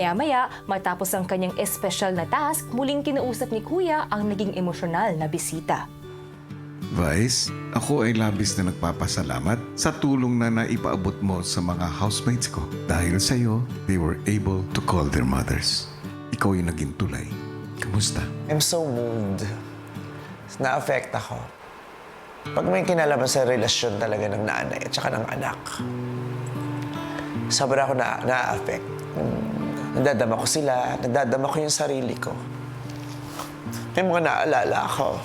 Maya-maya, matapos ang kanyang espesyal na task, muling kinausap ni Kuya ang naging emosyonal na bisita. Vice, ako ay labis na nagpapasalamat sa tulong na naipaabot mo sa mga housemates ko. Dahil sa iyo, they were able to call their mothers. Ikaw yung naging tulay. Kamusta? I'm so moved. Na-affect ako. Pag may kinalaman sa relasyon talaga ng nanay at saka ng anak, sobra ako na-affect. Nadadama ko sila, nadadama ko yung sarili ko. May mga naalala ako.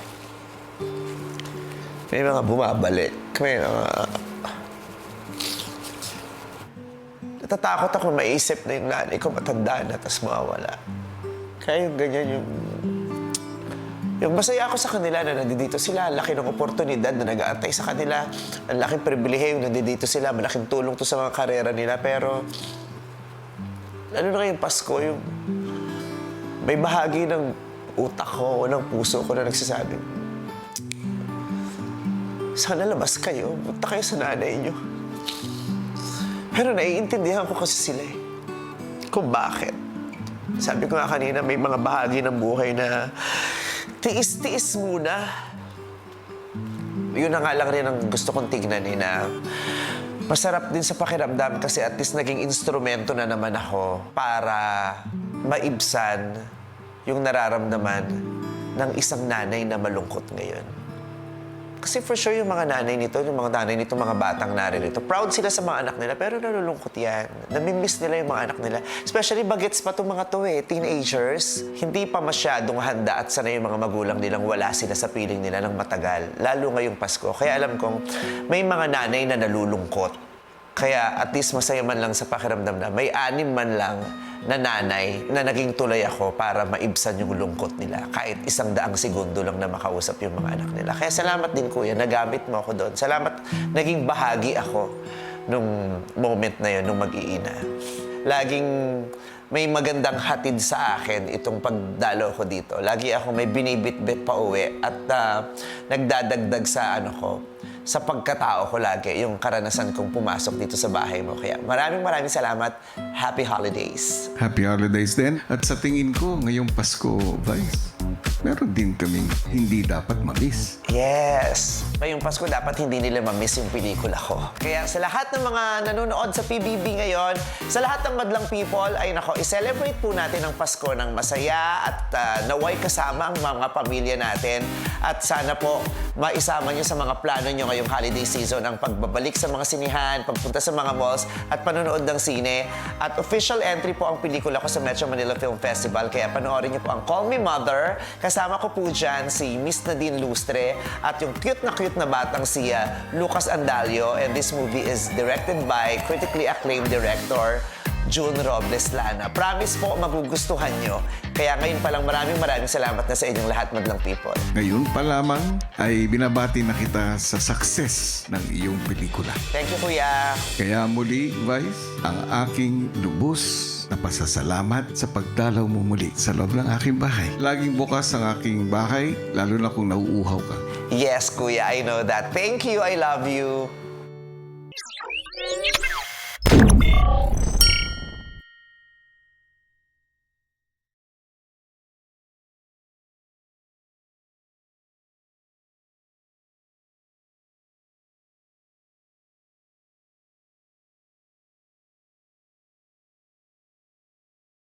May mga bumabalik. May mga... Natatakot ako maisip na yung nanay ko matanda na tapos mawawala. Kaya yung ganyan yung masaya ako sa kanila na nandito sila, ang laki ng oportunidad na nag-aantay sa kanila, ang laking pribilehiyo yung nandito sila, malaking tulong to sa mga karera nila, pero lalo na ngayong Pasko, yung may bahagi ng utak ko o ng puso ko na nagsasabi, sana labas kayo, punta kayo sa nanay niyo. Pero naiintindihan ko kasi sila kung bakit. Sabi ko nga kanina, may mga bahagi ng buhay na tiis-tiis muna. Yun na nga lang rin ang gusto kong tignan na masarap din sa pakiramdam kasi at least naging instrumento na naman ako para maibsan yung nararamdaman ng isang nanay na malungkot ngayon. Kasi for sure yung mga nanay nito, mga batang naririto, proud sila sa mga anak nila, pero nalulungkot yan. Namimiss nila yung mga anak nila. Especially bagets pa itong mga to teenagers. Hindi pa masyadong handa at sanay yung mga magulang nilang wala sila sa piling nila ng matagal. Lalo ngayong Pasko. Kaya alam kong may mga nanay na nalulungkot. Kaya at least masaya man lang sa pakiramdam na may 6 man lang na nanay na naging tulay ako para maibsan yung lungkot nila. Kahit 100 segundo lang na makausap yung mga anak nila. Kaya salamat din, Kuya. Nagamit mo ako doon. Salamat, naging bahagi ako nung moment na yun, nung mag-iina. Laging may magandang hatid sa akin itong pagdalo ko dito. Lagi ako may binibit-bit pa uwi at nagdadagdag sa sa pagkatao ko lagi, yung karanasan kong pumasok dito sa bahay mo. Kaya maraming salamat. Happy Holidays. Happy Holidays din. At sa tingin ko, ngayong Pasko, Vice, meron din kaming hindi dapat ma-miss. Yes! Ngayong Pasko, dapat hindi nila ma-miss yung pelikula ko. Kaya sa lahat ng mga nanonood sa PBB ngayon, sa lahat ng madlang people, ay i-celebrate po natin ang Pasko ng masaya at naway kasama ang mga pamilya natin. At sana po, maisama nyo sa mga plano nyo ngayong holiday season ang pagbabalik sa mga sinihan, pagpunta sa mga malls, at panonood ng sine. At official entry po ang pelikula ko sa Metro Manila Film Festival. Kaya panoorin nyo po ang Call Me Mother. Kasama ko po dyan si Miss Nadine Lustre at yung cute na batang si Lucas Andalio. And this movie is directed by critically acclaimed director June Robles Lana. Promise po, magugustuhan nyo. Kaya ngayon pa lang maraming salamat na sa inyong lahat, madlang people. Ngayon pa lamang ay binabati na kita sa success ng iyong pelikula. Thank you, Kuya. Kaya muli, Vice, ang aking lubos na pasasalamat sa pagdalaw mo muli sa loob ng aking bahay. Laging bukas ang aking bahay, lalo na kung nauuhaw ka. Yes, Kuya, I know that. Thank you, I love you.